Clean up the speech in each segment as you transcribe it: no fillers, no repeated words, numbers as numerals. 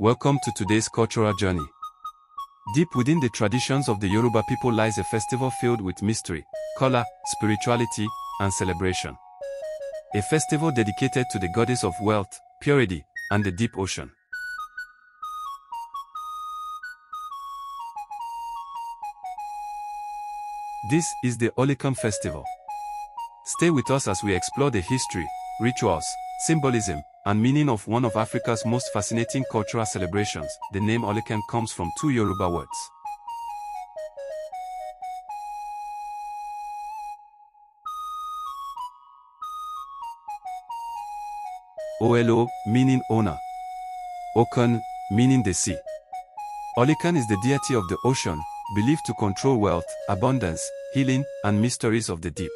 Welcome to today's cultural journey. Deep within the traditions of the Yoruba people lies a festival filled with mystery, color, spirituality, and celebration. A festival dedicated to the goddess of wealth, purity, and the deep ocean. This is the Olokun Festival. Stay with us as we explore the history, rituals, symbolism, and meaning of one of Africa's most fascinating cultural celebrations. The name Olokun comes from two Yoruba words. Olo, meaning owner. Okun, meaning the sea. Olokun is the deity of the ocean, believed to control wealth, abundance, healing, and mysteries of the deep.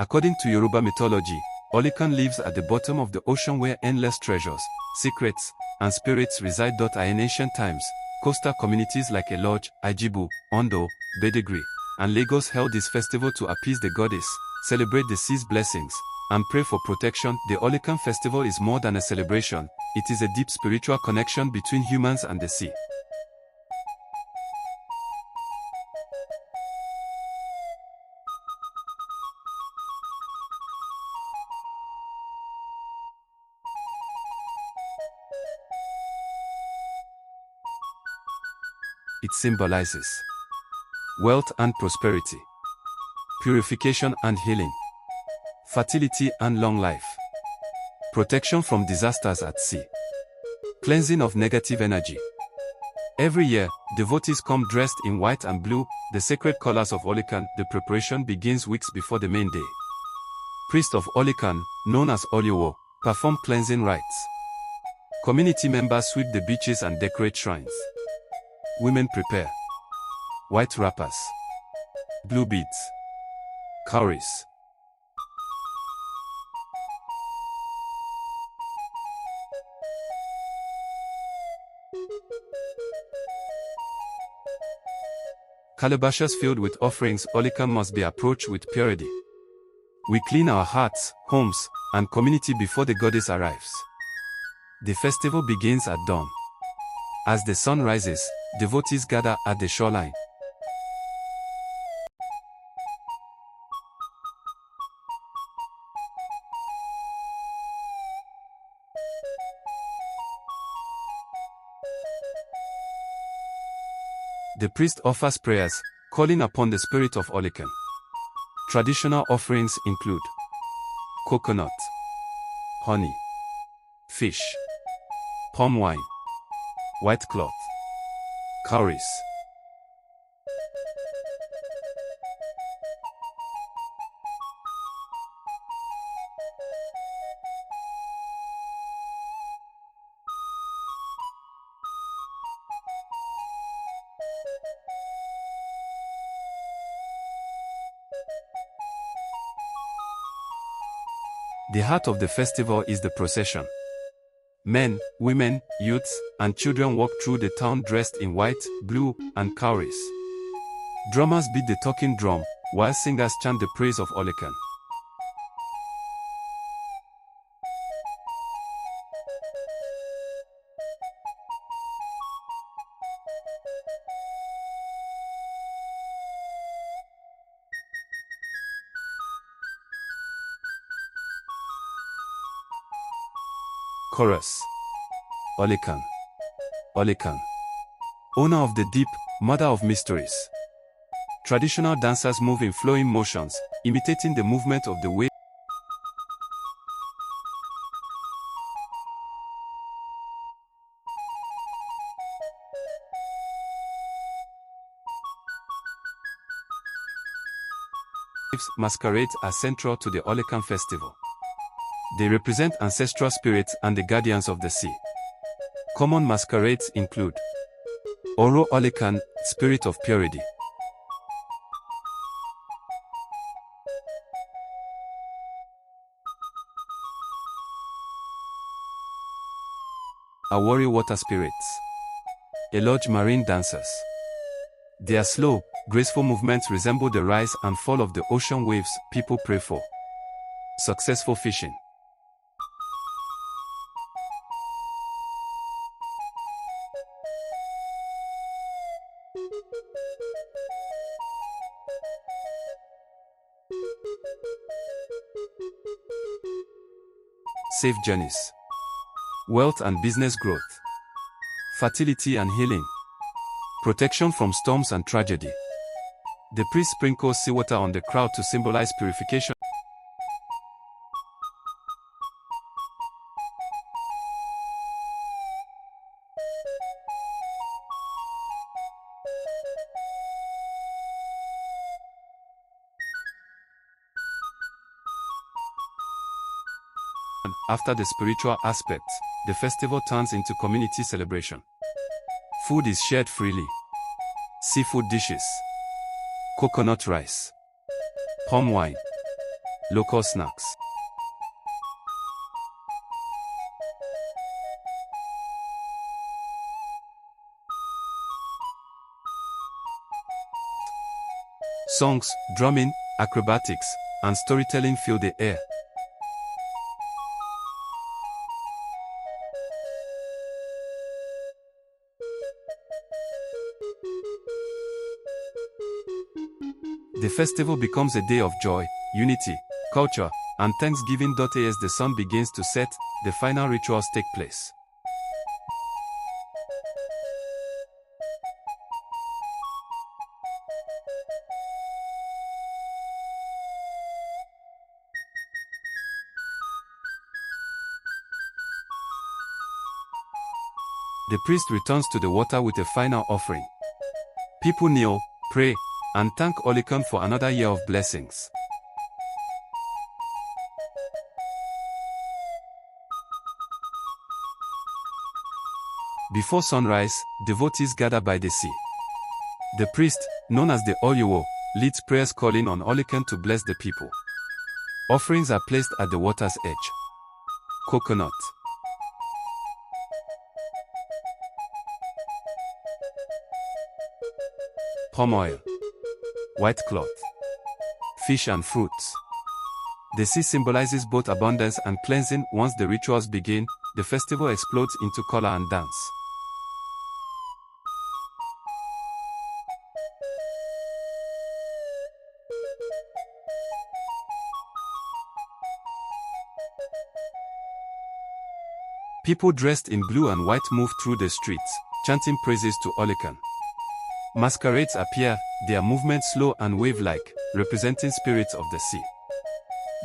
According to Yoruba mythology, Olokun lives at the bottom of the ocean where endless treasures, secrets, and spirits reside. In ancient times, coastal communities like Eloj, Ajibu, Ondo, Bedegri, and Lagos held this festival to appease the goddess, celebrate the sea's blessings, and pray for protection. The Olokun Festival is more than a celebration, it is a deep spiritual connection between humans and the sea. It symbolizes wealth and prosperity, purification and healing, fertility and long life, protection from disasters at sea, cleansing of negative energy. Every year, devotees come dressed in white and blue, the sacred colors of Olokun. The preparation begins weeks before the main day. Priests of Olokun, known as Oliowo, perform cleansing rites. Community members sweep the beaches and decorate shrines. Women prepare white wrappers, blue beads, cowries. Calabashes filled with offerings. Olokun must be approached with purity. We clean our hearts, homes, and community before the goddess arrives. The festival begins at dawn. As the sun rises, devotees gather at the shoreline. The priest offers prayers, calling upon the spirit of Olokun. Traditional offerings include coconut, honey, fish, palm wine, white cloth, cowries. The heart of the festival is the procession. Men, women, youths, and children walk through the town dressed in white, blue, and cowries. Drummers beat the talking drum, while singers chant the praise of Olokun. Chorus. Olokun. Olokun. Owner of the deep, mother of mysteries. Traditional dancers move in flowing motions, imitating the movement of the waves masquerades are central to the Olokun Festival. They represent ancestral spirits and the guardians of the sea. Common masquerades include Oro Olokun, spirit of purity. Awori water spirits. Eloj marine dancers. Their slow, graceful movements resemble the rise and fall of the ocean waves people pray for. Successful fishing. Safe journeys. Wealth and business growth. Fertility and healing. Protection from storms and tragedy. The priest sprinkles seawater on the crowd to symbolize purification. After the spiritual aspects, the festival turns into community celebration. Food is shared freely. Seafood dishes. Coconut rice. Palm wine. Local snacks. Songs, drumming, acrobatics, and storytelling fill the air. The festival becomes a day of joy, unity, culture, and thanksgiving. As the sun begins to set, the final rituals take place. The priest returns to the water with a final offering. People kneel, pray, and thank Olokun for another year of blessings. Before sunrise, devotees gather by the sea. The priest, known as the Oyowo, leads prayers calling on Olokun to bless the people. Offerings are placed at the water's edge. Coconut. Palm oil. White cloth. Fish and fruits. The sea symbolizes both abundance and cleansing. Once the rituals begin, the festival explodes into color and dance. People dressed in blue and white move through the streets, chanting praises to Olokun. Masquerades appear, their movements slow and wave-like, representing spirits of the sea.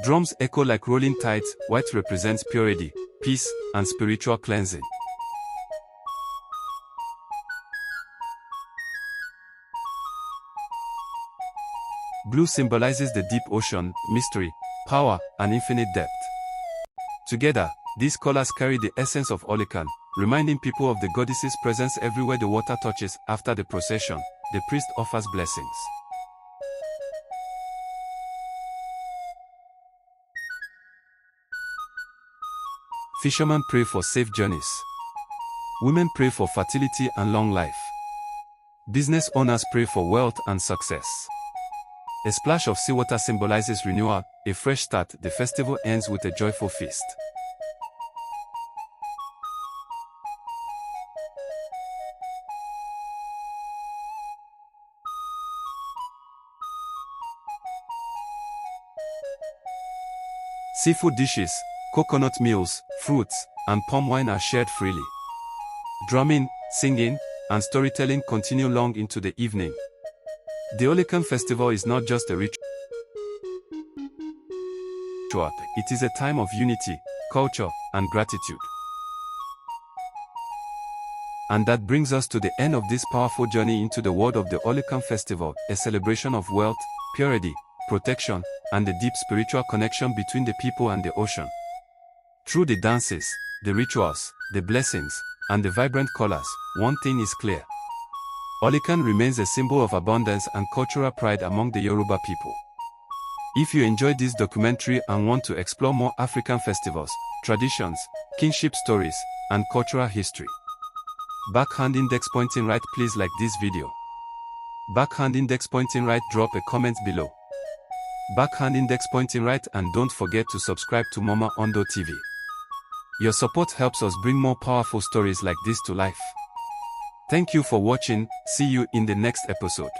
Drums echo like rolling tides. White represents purity, peace, and spiritual cleansing. Blue symbolizes the deep ocean, mystery, power, and infinite depth. Together, these colors carry the essence of Olokun, reminding people of the goddess's presence everywhere the water touches. After the procession, the priest offers blessings. Fishermen pray for safe journeys. Women pray for fertility and long life. Business owners pray for wealth and success. A splash of seawater symbolizes renewal, a fresh start. The festival ends with a joyful feast. Seafood dishes, coconut meals, fruits, and palm wine are shared freely. Drumming, singing, and storytelling continue long into the evening. The Olokun Festival is not just a ritual, it is a time of unity, culture, and gratitude. And that brings us to the end of this powerful journey into the world of the Olokun Festival, a celebration of wealth, purity, protection, and the deep spiritual connection between the people and the ocean. Through the dances, the rituals, the blessings, and the vibrant colors, one thing is clear. Olokun remains a symbol of abundance and cultural pride among the Yoruba people. If you enjoyed this documentary and want to explore more African festivals, traditions, kinship stories, and cultural history, backhand index pointing right, please like this video. Backhand index pointing right, drop a comment below. Backhand index pointing right, and don't forget to subscribe to Mama Ondo TV. Your support helps us bring more powerful stories like this to life. Thank you for watching. See you in the next episode.